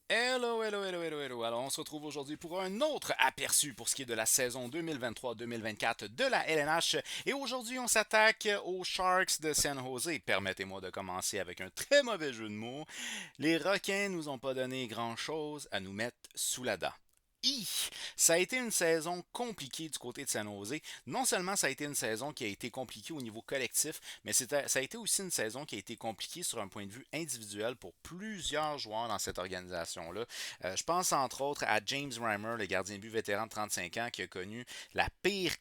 Hello, hello, hello, hello, hello. Alors, on se retrouve aujourd'hui pour un autre aperçu pour ce qui est de la saison 2023-2024 de la LNH. Et aujourd'hui, on s'attaque aux Sharks de San Jose. Permettez-moi de commencer avec un très mauvais jeu de mots. Les requins nous ont pas donné grand-chose à nous mettre sous la dent. Ça a été une saison compliquée du côté de San Jose. Non seulement ça a été une saison qui a été compliquée au niveau collectif, mais ça a été aussi une saison qui a été compliquée sur un point de vue individuel pour plusieurs joueurs dans cette organisation-là. Je pense entre autres à James Reimer, le gardien de but vétéran de 35 ans, qui a connu la pire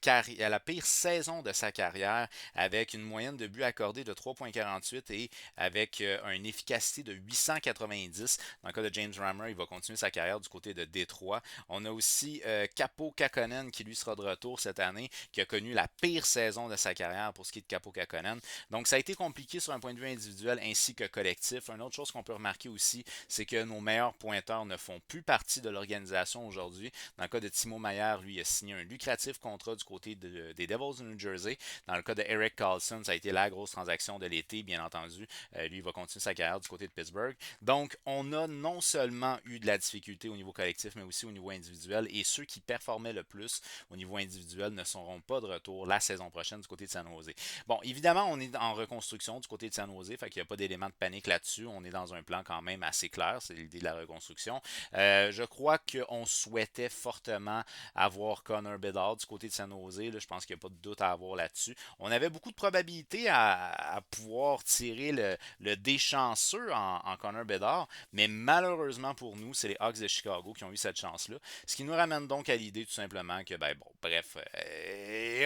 saison de sa carrière avec une moyenne de buts accordés de 3,48 et avec une efficacité de 890. Dans le cas de James Reimer, il va continuer sa carrière du côté de Détroit. On a aussi Capo Kakkonen qui lui sera de retour cette année, qui a connu la pire saison de sa carrière pour ce qui est de Capo Kakkonen. Donc ça a été compliqué sur un point de vue individuel ainsi que collectif. Une autre chose qu'on peut remarquer aussi, c'est que nos meilleurs pointeurs ne font plus partie de l'organisation aujourd'hui. Dans le cas de Timo Meier, lui, il a signé un lucratif contrat du côté des Devils de New Jersey. Dans le cas de Eric Carlson, ça a été la grosse transaction de l'été, bien entendu. Lui, il va continuer sa carrière du côté de Pittsburgh. Donc, on a non seulement eu de la difficulté au niveau collectif, mais aussi au niveau individuel. Et ceux qui performaient le plus au niveau individuel ne seront pas de retour la saison prochaine du côté de San Jose. Bon, évidemment, on est en reconstruction du côté de San Jose, fait qu'il n'y a pas d'élément de panique là-dessus. On est dans un plan quand même assez clair, c'est l'idée de la reconstruction. Je crois qu'on souhaitait fortement avoir Connor Bedard du côté de San Jose. Là, je pense qu'il n'y a pas de doute à avoir là-dessus. On avait beaucoup de probabilités à pouvoir tirer le déchanceux en Connor Bedard, mais malheureusement pour nous, c'est les Hawks de Chicago qui ont eu cette chance-là. Ce qui nous ramène donc à l'idée tout simplement que, ben bon, bref,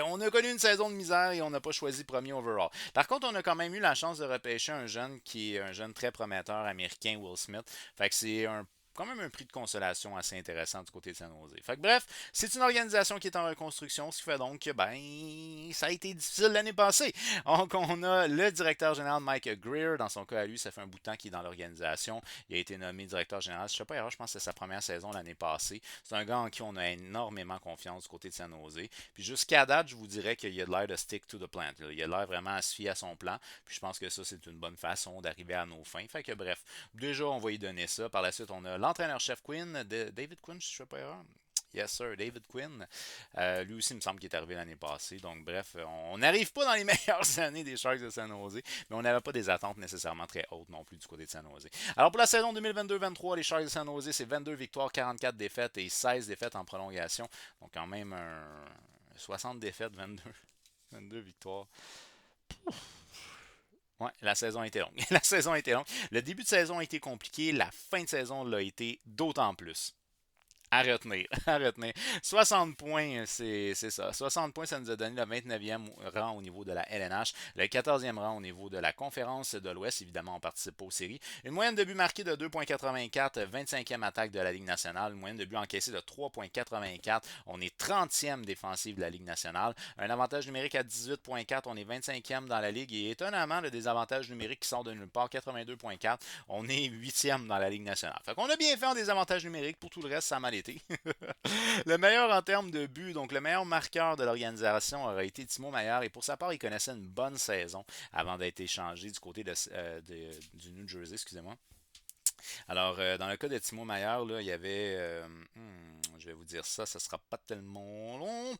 on a connu une saison de misère et on n'a pas choisi premier overall. Par contre, on a quand même eu la chance de repêcher un jeune qui est un jeune très prometteur américain, Will Smith. Fait que c'est quand même un prix de consolation assez intéressant du côté de San Jose. Fait que bref, c'est une organisation qui est en reconstruction, ce qui fait donc que ben ça a été difficile l'année passée. Donc on a le directeur général Mike Greer, dans son cas à lui, ça fait un bout de temps qu'il est dans l'organisation. Il a été nommé directeur général, je ne sais pas, je pense que c'est sa première saison l'année passée. C'est un gars en qui on a énormément confiance du côté de San Jose. Puis jusqu'à date, je vous dirais qu'il a de l'air de stick to the plant. Là. Il a l'air vraiment à se fier à son plan. Puis je pense que ça, c'est une bonne façon d'arriver à nos fins. Fait que bref, déjà, on va y donner ça. Par la suite, on a l'entraîneur-chef Quinn, David Quinn, je ne sais pas erreur. Yes, sir, David Quinn. Lui aussi, il me semble qu'il est arrivé l'année passée. Donc, bref, on n'arrive pas dans les meilleures années des Sharks de San Jose, mais on n'avait pas des attentes nécessairement très hautes non plus du côté de San Jose. Alors, pour la saison 2022-23, les Sharks de San Jose, c'est 22 victoires, 44 défaites et 16 défaites en prolongation. Donc, quand même 60 défaites, 22 victoires. Ouais, la saison a été longue. La saison a été longue. Le début de saison a été compliqué. La fin de saison l'a été d'autant plus. À retenir, à retenir. 60 points, c'est ça. 60 points, ça nous a donné le 29e rang au niveau de la LNH, le 14e rang au niveau de la conférence de l'Ouest. Évidemment, on participe aux séries. Une moyenne de buts marqués de 2,84, 25e attaque de la Ligue nationale, une moyenne de buts encaissés de 3,84. On est 30e défensive de la Ligue nationale. Un avantage numérique à 18,4. On est 25e dans la Ligue. Et étonnamment, le désavantage numérique qui sort de nulle part, 82,4. On est 8e dans la Ligue nationale. Fait qu'on a bien fait en désavantage numérique. Pour tout le reste, ça a mal été. Le meilleur en termes de but, donc le meilleur marqueur de l'organisation aurait été Timo Meier. Et pour sa part, il connaissait une bonne saison avant d'être échangé du côté du New Jersey, excusez-moi. Alors, dans le cas de Timo Meier, là, il y avait, je vais vous dire ça, ça sera pas tellement long.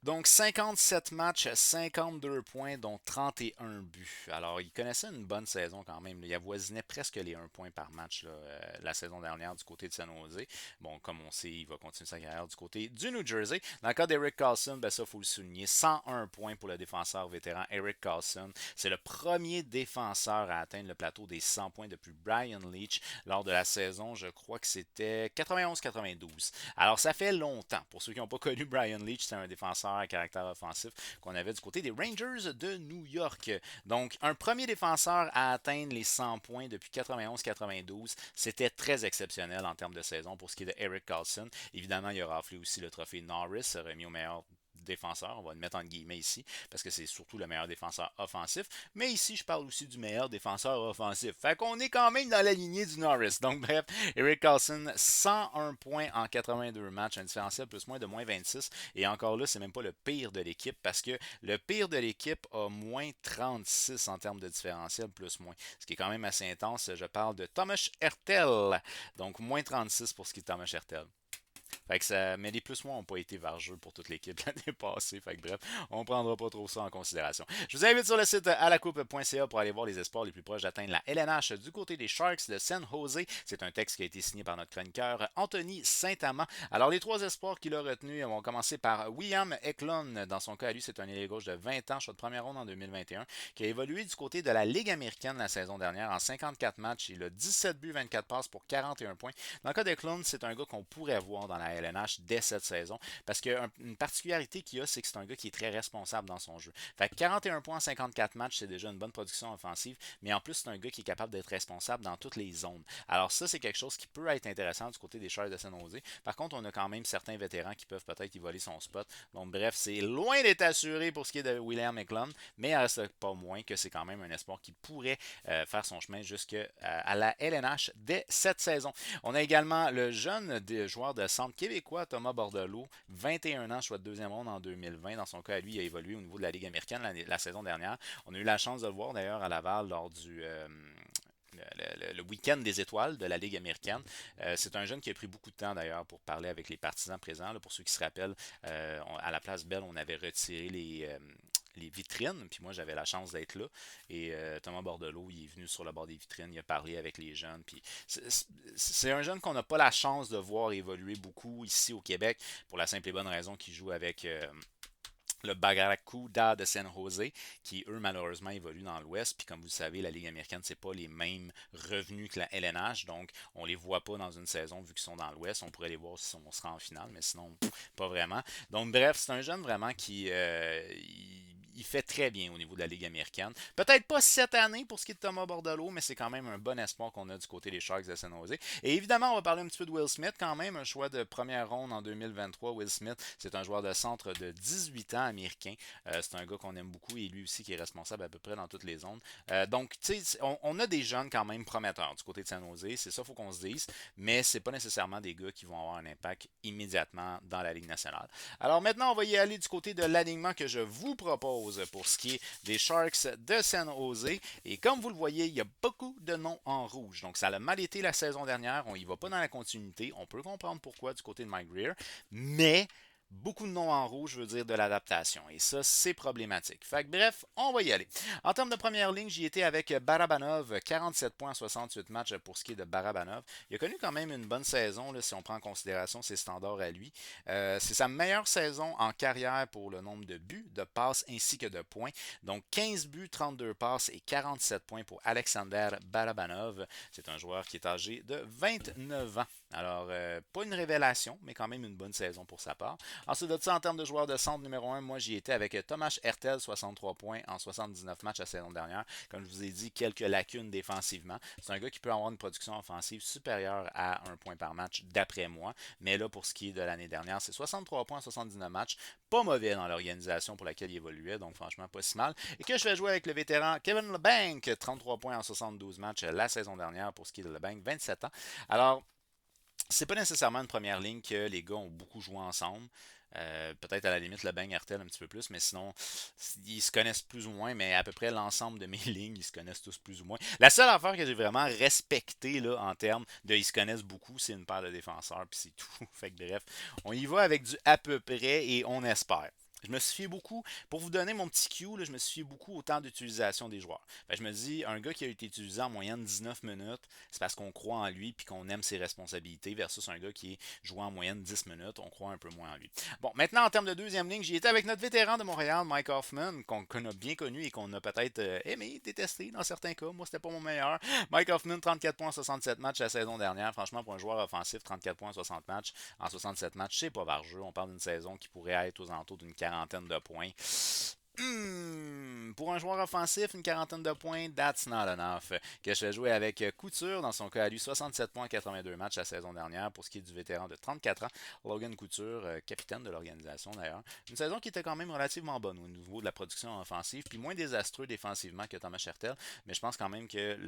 Donc 57 matchs, 52 points, dont 31 buts. Alors, il connaissait une bonne saison quand même. Il avoisinait presque les 1 point par match là, la saison dernière du côté de San Jose. Bon, comme on sait, il va continuer sa carrière du côté du New Jersey. Dans le cas d'Eric Carlson, ben ça, il faut le souligner. 101 points pour le défenseur vétéran Eric Carlson. C'est le premier défenseur à atteindre le plateau des 100 points depuis Brian Leach lors de la saison. Je crois que c'était 91-92. Alors, ça fait longtemps. Pour ceux qui n'ont pas connu Brian Leach, c'est un défenseur à caractère offensif qu'on avait du côté des Rangers de New York. Donc, un premier défenseur à atteindre les 100 points depuis 91-92, c'était très exceptionnel en termes de saison pour ce qui est de Eric Carlson. Évidemment, il a raflé aussi le trophée Norris, remis au meilleur défenseur, on va le mettre en guillemets ici, parce que c'est surtout le meilleur défenseur offensif, mais ici je parle aussi du meilleur défenseur offensif. Fait qu'on est quand même dans la lignée du Norris. Donc bref, Erik Karlsson, 101 points en 82 matchs, un différentiel plus-moins de moins 26, et encore là, c'est même pas le pire de l'équipe, parce que le pire de l'équipe a moins 36 en termes de différentiel plus-moins, ce qui est quand même assez intense. Je parle de Thomas Hertel, donc moins 36 pour ce qui est Thomas Hertel. Fait que ça, mais les plus-moins n'ont pas été vargeux pour toute l'équipe l'année passée. Fait que bref, on ne prendra pas trop ça en considération. Je vous invite sur le site alacoupe.ca pour aller voir les espoirs les plus proches d'atteindre la LNH du côté des Sharks de San Jose. C'est un texte qui a été signé par notre chroniqueur Anthony Saint-Amand. Alors, les trois espoirs qu'il a retenus vont commencer par William Eklund. Dans son cas, à lui, c'est un ailier gauche de 20 ans, choix de première ronde en 2021, qui a évolué du côté de la Ligue américaine la saison dernière en 54 matchs. Il a 17 buts, 24 passes pour 41 points. Dans le cas d'Eklund, c'est un gars qu'on pourrait voir dans la LNH dès cette saison. Parce qu'une particularité qu'il a, c'est que c'est un gars qui est très responsable dans son jeu. Fait que 41 points en 54 matchs, c'est déjà une bonne production offensive, mais en plus, c'est un gars qui est capable d'être responsable dans toutes les zones. Alors ça, c'est quelque chose qui peut être intéressant du côté des Sharks de San Jose. Par contre, on a quand même certains vétérans qui peuvent peut-être y voler son spot. Donc bref, c'est loin d'être assuré pour ce qui est de William Eklund, mais il reste pas moins que c'est quand même un espoir qui pourrait faire son chemin jusqu'à la LNH dès cette saison. On a également le jeune joueur de centre québécois, Thomas Bordelot, 21 ans, choix de deuxième ronde en 2020. Dans son cas, lui, il a évolué au niveau de la Ligue américaine la saison dernière. On a eu la chance de le voir d'ailleurs à Laval lors du le week-end des étoiles de la Ligue américaine. C'est un jeune qui a pris beaucoup de temps d'ailleurs pour parler avec les partisans présents. Là, pour ceux qui se rappellent, à la place Belle, on avait retiré les vitrines, puis moi j'avais la chance d'être là, et Thomas Bordelot, il est venu sur le bord des vitrines, il a parlé avec les jeunes, puis c'est un jeune qu'on n'a pas la chance de voir évoluer beaucoup ici au Québec, pour la simple et bonne raison qu'il joue avec le Barracuda de San Jose, qui eux malheureusement évoluent dans l'Ouest. Puis comme vous le savez, la Ligue américaine, c'est pas les mêmes revenus que la LNH, donc on les voit pas dans une saison vu qu'ils sont dans l'Ouest. On pourrait les voir si on sera en finale, mais sinon pas vraiment. Donc bref, c'est un jeune vraiment qui il fait très bien au niveau de la Ligue américaine. Peut-être pas cette année pour ce qui est de Thomas Bordelot, mais c'est quand même un bon espoir qu'on a du côté des Sharks de San Jose. Et évidemment, on va parler un petit peu de Will Smith quand même, un choix de première ronde en 2023. Will Smith, c'est un joueur de centre de 18 ans américain. C'est un gars qu'on aime beaucoup et lui aussi qui est responsable à peu près dans toutes les zones. Donc, tu sais, on a des jeunes quand même prometteurs du côté de San Jose, c'est ça, il faut qu'on se dise, mais c'est pas nécessairement des gars qui vont avoir un impact immédiatement dans la Ligue nationale. Alors maintenant, on va y aller du côté de l'alignement que je vous propose pour ce qui est des Sharks de San Jose. Et comme vous le voyez, il y a beaucoup de noms en rouge. Donc ça a mal été la saison dernière, on y va pas dans la continuité. On peut comprendre pourquoi du côté de Mike Grier, mais beaucoup de noms en rouge veut dire de l'adaptation. Et ça, c'est problématique. Fait que bref, on va y aller. En termes de première ligne, j'y étais avec Barabanov, 47 points en 68 matchs pour ce qui est de Barabanov. Il a connu quand même une bonne saison, là, si on prend en considération ses standards à lui. C'est sa meilleure saison en carrière pour le nombre de buts, de passes ainsi que de points. Donc 15 buts, 32 passes et 47 points pour Alexander Barabanov. C'est un joueur qui est âgé de 29 ans. Alors, pas une révélation, mais quand même une bonne saison pour sa part. Ensuite de ça, en termes de joueur de centre numéro 1, moi j'y étais avec Thomas Hertel, 63 points en 79 matchs la saison dernière. Comme je vous ai dit, quelques lacunes défensivement. C'est un gars qui peut avoir une production offensive supérieure à 1 point par match, d'après moi. Mais là, pour ce qui est de l'année dernière, c'est 63 points en 79 matchs. Pas mauvais dans l'organisation pour laquelle il évoluait, donc franchement pas si mal. Et que je vais jouer avec le vétéran Kevin Labanc, 33 points en 72 matchs la saison dernière pour ce qui est de Labanc, 27 ans. Alors, c'est pas nécessairement une première ligne que les gars ont beaucoup joué ensemble. Peut-être à la limite le Bang Artel un petit peu plus, mais sinon, ils se connaissent plus ou moins, mais à peu près l'ensemble de mes lignes, ils se connaissent tous plus ou moins. La seule affaire que j'ai vraiment respectée là, en termes de ils se connaissent beaucoup, c'est une paire de défenseurs, puis c'est tout. Fait que bref, on y va avec du à peu près et on espère. Je me suis fié beaucoup, pour vous donner mon petit cue, là, je me suis fié beaucoup au temps d'utilisation des joueurs. Fait que je me dis, un gars qui a été utilisé en moyenne 19 minutes, c'est parce qu'on croit en lui puis qu'on aime ses responsabilités, versus un gars qui est joué en moyenne 10 minutes, on croit un peu moins en lui. Bon, maintenant en termes de deuxième ligne, j'y étais avec notre vétéran de Montréal, Mike Hoffman, qu'on a bien connu et qu'on a peut-être aimé, détesté dans certains cas. Moi, c'était pas mon meilleur. Mike Hoffman, 34 points en 67 matchs la saison dernière. Franchement, pour un joueur offensif, 34 points en 60 matchs, en 67 matchs, c'est pas par jeu. On parle d'une saison qui pourrait être aux alentours d'une quarantaine de points. Pour un joueur offensif, une quarantaine de points, that's not enough. Que je vais jouer avec Couture, dans son cas à lui, 67 points, 82 matchs la saison dernière. Pour ce qui est du vétéran de 34 ans, Logan Couture, capitaine de l'organisation d'ailleurs. Une saison qui était quand même relativement bonne au niveau de la production offensive, puis moins désastreux défensivement que Thomas Hertel, mais je pense quand même que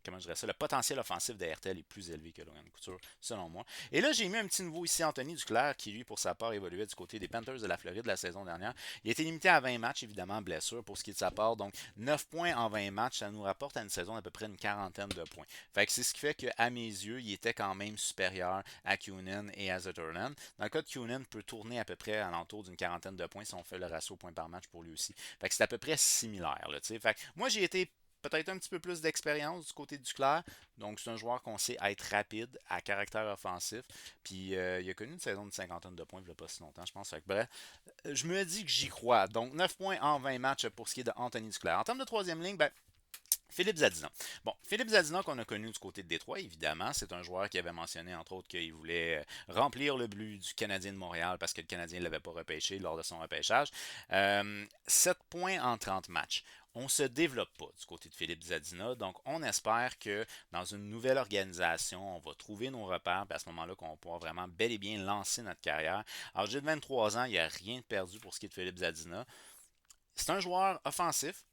comment je dirais ça, le potentiel offensif de Hertel est plus élevé que Logan Couture, selon moi. Et là, j'ai mis un petit nouveau ici, Anthony Duclair, qui lui, pour sa part, évoluait du côté des Panthers de la Floride la saison dernière. Il a été limité à 20 matchs, évidemment, blessure pour ce qui est de sa part. Donc, 9 points en 20 matchs, ça nous rapporte à une saison d'à peu près une quarantaine de points. Fait que c'est ce qui fait qu'à mes yeux, il était quand même supérieur à Kunin et à Zetterland. Dans le cas de Kunin, peut tourner à peu près à l'entour d'une quarantaine de points si on fait le ratio points par match pour lui aussi. Fait que c'est à peu près similaire. Là, fait que moi, j'ai été peut-être un petit peu plus d'expérience du côté du clair. Donc, c'est un joueur qu'on sait être rapide, à caractère offensif. Puis, il a connu une saison de cinquantaine de points il n'y a pas si longtemps, je pense. Fait que, bref, je me dis que j'y crois. Donc, 9 points en 20 matchs pour ce qui est de Anthony Duclair. En termes de troisième ligne, ben, Philippe Zadina. Bon, Philippe Zadina qu'on a connu du côté de Détroit, évidemment, c'est un joueur qui avait mentionné entre autres qu'il voulait remplir le but du Canadien de Montréal parce que le Canadien ne l'avait pas repêché lors de son repêchage. 7 points en 30 matchs. On ne se développe pas du côté de Philippe Zadina, donc on espère que dans une nouvelle organisation, on va trouver nos repères, puis à ce moment-là, qu'on pourra vraiment bel et bien lancer notre carrière. Alors, j'ai 23 ans, il n'y a rien de perdu pour ce qui est de Philippe Zadina. C'est un joueur offensif,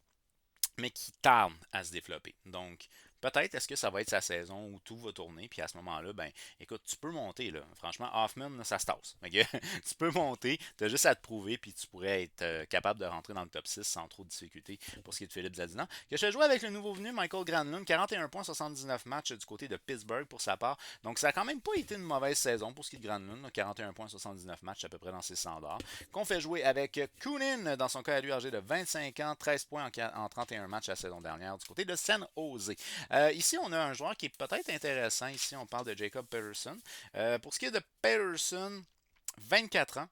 mais qui tarde à se développer. Donc, peut-être est-ce que ça va être sa saison où tout va tourner, puis à ce moment-là, ben, écoute, tu peux monter, là. Franchement, Hoffman, là, ça se tasse. Okay? Tu peux monter, tu as juste à te prouver, puis tu pourrais être capable de rentrer dans le top 6 sans trop de difficulté pour ce qui est de Philippe Zadina. Que je joué avec le nouveau venu, Michael Granlund, 41 points, 79 matchs du côté de Pittsburgh pour sa part. Donc, ça n'a quand même pas été une mauvaise saison pour ce qui est de Granlund, 41 points, 79 matchs, à peu près dans ses standards. Qu'on fait jouer avec Kunin, dans son cas à lui, âgé de 25 ans, 13 points en 31 matchs la saison dernière du côté de San Jose. Ici, on a un joueur qui est peut-être intéressant. Ici, on parle de Jacob Peterson. Pour ce qui est de Peterson, 24 ans.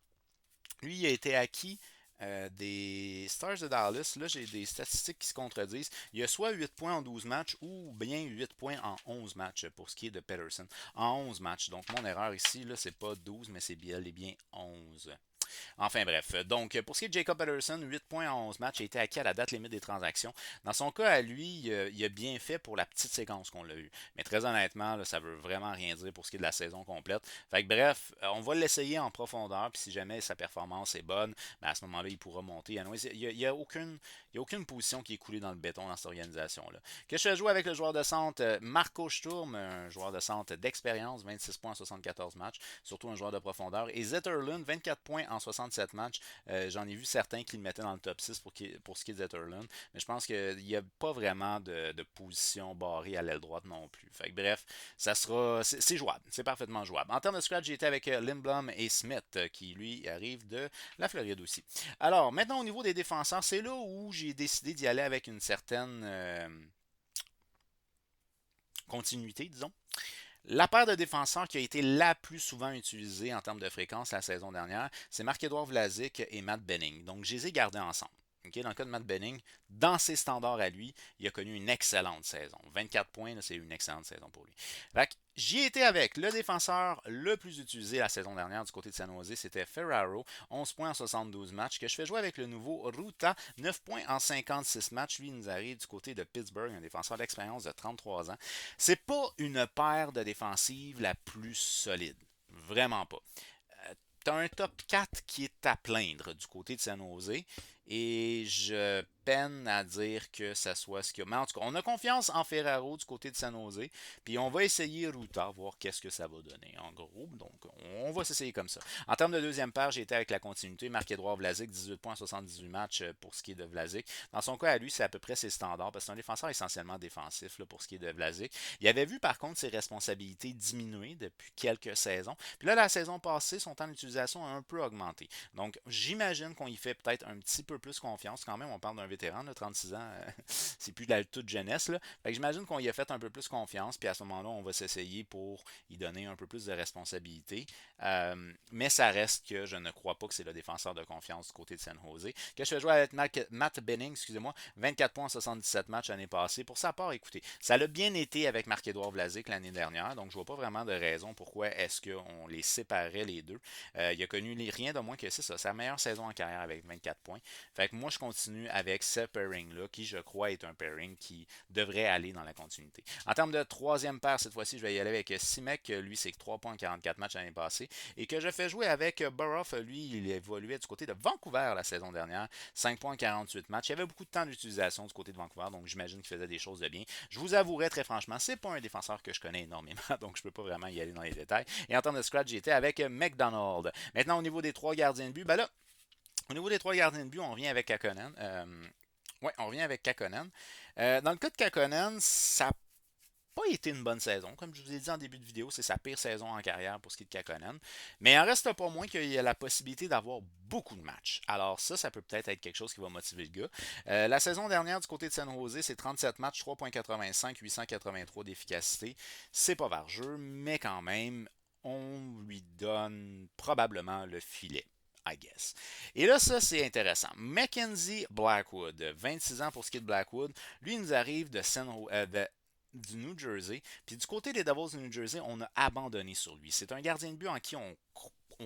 Lui, il a été acquis des Stars de Dallas. Là, j'ai des statistiques qui se contredisent. Il y a soit 8 points en 12 matchs ou bien 8 points en 11 matchs pour ce qui est de Peterson. En 11 matchs. Donc, mon erreur ici, là, c'est pas 12, mais c'est bien, bien 11. Enfin bref, donc pour ce qui est de Jacob Peterson, 8 points en 11 matchs, a été acquis à la date limite des transactions. Dans son cas, à lui, il a bien fait pour la petite séquence qu'on l'a eu. Mais très honnêtement, là, ça veut vraiment rien dire pour ce qui est de la saison complète. Fait que bref, on va l'essayer en profondeur, puis si jamais sa performance est bonne, ben à ce moment-là, il pourra monter. Il n'y a aucune position qui est coulée dans le béton dans cette organisation-là. Que je fais jouer avec le joueur de centre Marco Sturm, un joueur de centre d'expérience, 26 points en 74 matchs, surtout un joueur de profondeur. Et Zetterlund, 24 points en 67 matchs. J'en ai vu certains qui le mettaient dans le top 6 pour ce qui est de Zetterlund. Mais je pense qu'il n'y a pas vraiment de position barrée à l'aile droite non plus. Fait que, bref, c'est jouable. C'est parfaitement jouable. En termes de scratch, j'ai été avec Lindblom et Smith, qui lui arrive de la Floride aussi. Alors, maintenant au niveau des défenseurs, c'est là où j'ai décidé d'y aller avec une certaine continuité, disons. La paire de défenseurs qui a été la plus souvent utilisée en termes de fréquence la saison dernière, c'est Marc-Édouard Vlasic et Matt Benning. Donc, je les ai gardés ensemble. Okay, dans le cas de Matt Benning, dans ses standards à lui, il a connu une excellente saison. 24 points, c'est une excellente saison pour lui. J'y ai été avec le défenseur le plus utilisé la saison dernière du côté de San Jose, c'était Ferraro, 11 points en 72 matchs, que je fais jouer avec le nouveau Ruta, 9 points en 56 matchs. Lui, il nous arrive du côté de Pittsburgh, un défenseur d'expérience de 33 ans. C'est pas une paire de défensive la plus solide. Vraiment pas. Tu as un top 4 qui est à plaindre du côté de San Jose. Et je peine à dire que ça soit ce qu'il y a. Mais en tout cas, on a confiance en Ferraro du côté de San Jose. Puis on va essayer Ruta, voir qu'est-ce que ça va donner en gros. Donc on va s'essayer comme ça. En termes de deuxième paire, j'ai été avec la continuité. Marc-Édouard Vlasic, 18 points, 78 matchs pour ce qui est de Vlasic. Dans son cas, à lui, c'est à peu près ses standards. Parce que c'est un défenseur essentiellement défensif là, pour ce qui est de Vlasic. Il avait vu par contre ses responsabilités diminuer depuis quelques saisons. Puis là, la saison passée, son temps d'utilisation a un peu augmenté. Donc j'imagine qu'on y fait peut-être un petit peu plus confiance. Quand même, on parle d'un vétéran vétéran, là, 36 ans, c'est plus de la toute jeunesse. Là. Fait que j'imagine qu'on y a fait un peu plus confiance, puis à ce moment-là, on va s'essayer pour y donner un peu plus de responsabilité. Mais ça reste que je ne crois pas que c'est le défenseur de confiance du côté de San Jose. Que je fais jouer avec Matt Benning, excusez-moi, 24 points en 77 matchs l'année passée. Pour sa part, écoutez, ça l'a bien été avec Marc-Édouard Vlasic l'année dernière, donc je vois pas vraiment de raison pourquoi est-ce qu'on les séparait les deux. Il a connu rien de moins que c'est ça, sa meilleure saison en carrière avec 24 points. Fait que moi, je continue avec ce pairing-là, qui je crois est un pairing qui devrait aller dans la continuité. En termes de troisième paire, cette fois-ci, je vais y aller avec Simek, lui, c'est 3 points en 44 matchs l'année passée, et que je fais jouer avec Burrough, lui, il évoluait du côté de Vancouver la saison dernière, 5 points en 48 matchs. Il y avait beaucoup de temps d'utilisation du côté de Vancouver, donc j'imagine qu'il faisait des choses de bien. Je vous avouerai très franchement, c'est pas un défenseur que je connais énormément, donc je peux pas vraiment y aller dans les détails. Et en termes de scratch, j'étais avec McDonald. Maintenant, au niveau des trois gardiens de but, ben là, au niveau des trois gardiens de but, on revient avec Kakonen. Ouais, on revient avec Kakonen. Dans le cas de Kakonen, ça n'a pas été une bonne saison. Comme je vous ai dit en début de vidéo, c'est sa pire saison en carrière pour ce qui est de Kakonen. Mais il en reste pas moins qu'il y a la possibilité d'avoir beaucoup de matchs. Alors ça peut peut-être être quelque chose qui va motiver le gars. La saison dernière du côté de San Jose, c'est 37 matchs, 3,85, 883 d'efficacité. C'est pas vargeux, mais quand même, on lui donne probablement le filet. I guess. Et là, ça, c'est intéressant. Mackenzie Blackwood, 26 ans pour ce qui est de Blackwood. Lui, il nous arrive du New Jersey. Puis du côté des Devils du New Jersey, on a abandonné sur lui. C'est un gardien de but en qui on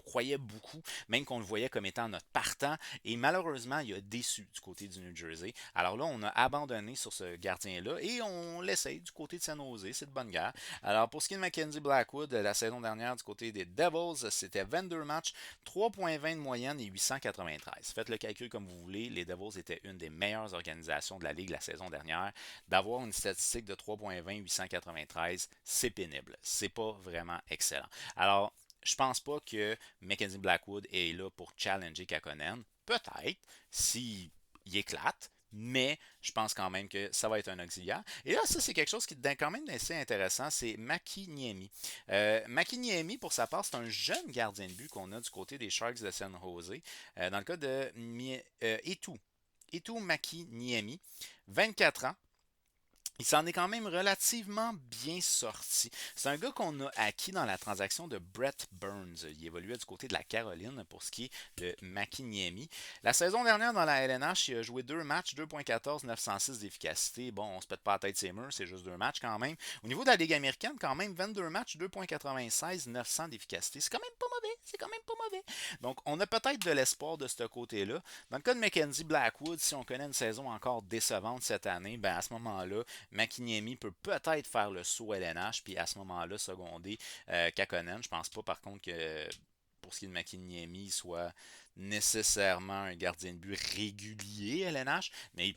croyait beaucoup, même qu'on le voyait comme étant notre partant. Et malheureusement, il a déçu du côté du New Jersey. Alors là, on a abandonné sur ce gardien-là et on l'essaye du côté de San Jose. C'est de bonne guerre. Alors pour ce qui est de Mackenzie Blackwood, la saison dernière du côté des Devils, c'était 22 matchs, 3,20 de moyenne et 893. Faites le calcul comme vous voulez. Les Devils étaient une des meilleures organisations de la Ligue la saison dernière. D'avoir une statistique de 3,20, 893, c'est pénible. C'est pas vraiment excellent. Alors, je pense pas que Mackenzie Blackwood est là pour challenger Kakonen. Peut-être, s'il éclate, mais je pense quand même que ça va être un auxiliaire. Et là, ça, c'est quelque chose qui est quand même assez intéressant, c'est Maki Niemi. Maki Niemi, pour sa part, c'est un jeune gardien de but qu'on a du côté des Sharks de San Jose. Dans le cas de Etu Maki Niemi, 24 ans. Il s'en est quand même relativement bien sorti. C'est un gars qu'on a acquis dans la transaction de Brett Burns. Il évoluait du côté de la Caroline pour ce qui est de Makiniemi. La saison dernière dans la LNH, il a joué 2 matchs, 2.14, 906 d'efficacité. Bon, on se pète pas la tête ses murs, c'est juste 2 matchs quand même. Au niveau de la Ligue américaine, quand même 22 matchs, 2.96, 900 d'efficacité. C'est quand même pas mauvais. C'est quand même pas mauvais. Donc, on a peut-être de l'espoir de ce côté-là. Dans le cas de Mackenzie Blackwood, si on connaît une saison encore décevante cette année, ben à ce moment-là, Makiniemi peut peut-être faire le saut LNH, puis à ce moment-là, seconder Kakonen. Je pense pas, par contre, que pour ce qui est de Makiniemi, il soit nécessairement un gardien de but régulier LNH, mais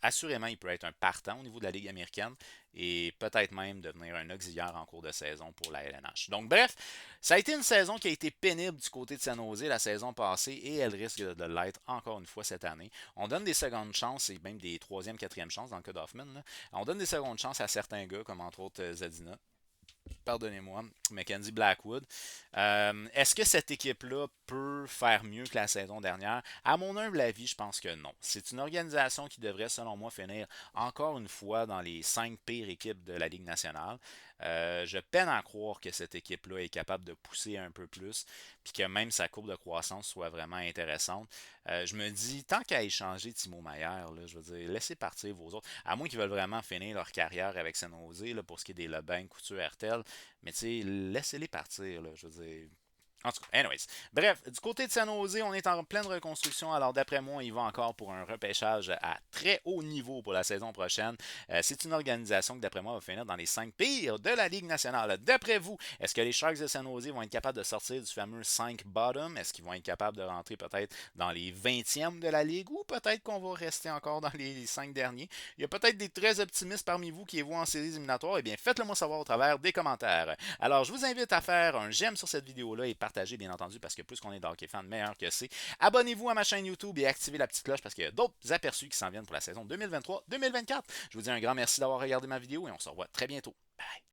assurément, il peut être un partant au niveau de la Ligue américaine et peut-être même devenir un auxiliaire en cours de saison pour la LNH. Donc bref, ça a été une saison qui a été pénible du côté de San Jose la saison passée et elle risque de l'être encore une fois cette année. On donne des secondes chances et même des troisième, quatrième chances dans le cas d'Hoffman. On donne des secondes chances à certains gars comme entre autres Zadina. Pardonnez-moi, Mackenzie Blackwood. Est-ce que cette équipe-là peut faire mieux que la saison dernière? À mon humble avis, je pense que non. C'est une organisation qui devrait, selon moi, finir encore une fois dans les 5 pires équipes de la Ligue nationale. Je peine à croire que cette équipe-là est capable de pousser un peu plus, puis que même sa courbe de croissance soit vraiment intéressante. Je me dis, tant qu'à échanger Timo Maier, là, je veux dire, laissez partir vos autres. À moins qu'ils veulent vraiment finir leur carrière avec San Jose, là, pour ce qui est des Lebanc, Couture, RTL. Mais tu sais, laissez-les partir, là, je veux dire. En tout cas, anyways. Bref, du côté de San Jose, on est en pleine reconstruction. Alors, d'après moi, il va encore pour un repêchage à très haut niveau pour la saison prochaine. C'est une organisation qui, d'après moi, va finir dans les 5 pires de la Ligue nationale. D'après vous, est-ce que les Sharks de San Jose vont être capables de sortir du fameux 5 bottom? Est-ce qu'ils vont être capables de rentrer peut-être dans les 20e de la Ligue ou peut-être qu'on va rester encore dans les 5 derniers? Il y a peut-être des très optimistes parmi vous qui voient en séries éliminatoires. Eh bien, faites-le moi savoir au travers des commentaires. Alors, je vous invite à faire un j'aime sur cette vidéo-là et partager, bien entendu, parce que plus qu'on est d'hockey fan, meilleur que c'est. Abonnez-vous à ma chaîne YouTube et activez la petite cloche parce qu'il y a d'autres aperçus qui s'en viennent pour la saison 2023-2024. Je vous dis un grand merci d'avoir regardé ma vidéo et on se revoit très bientôt. Bye!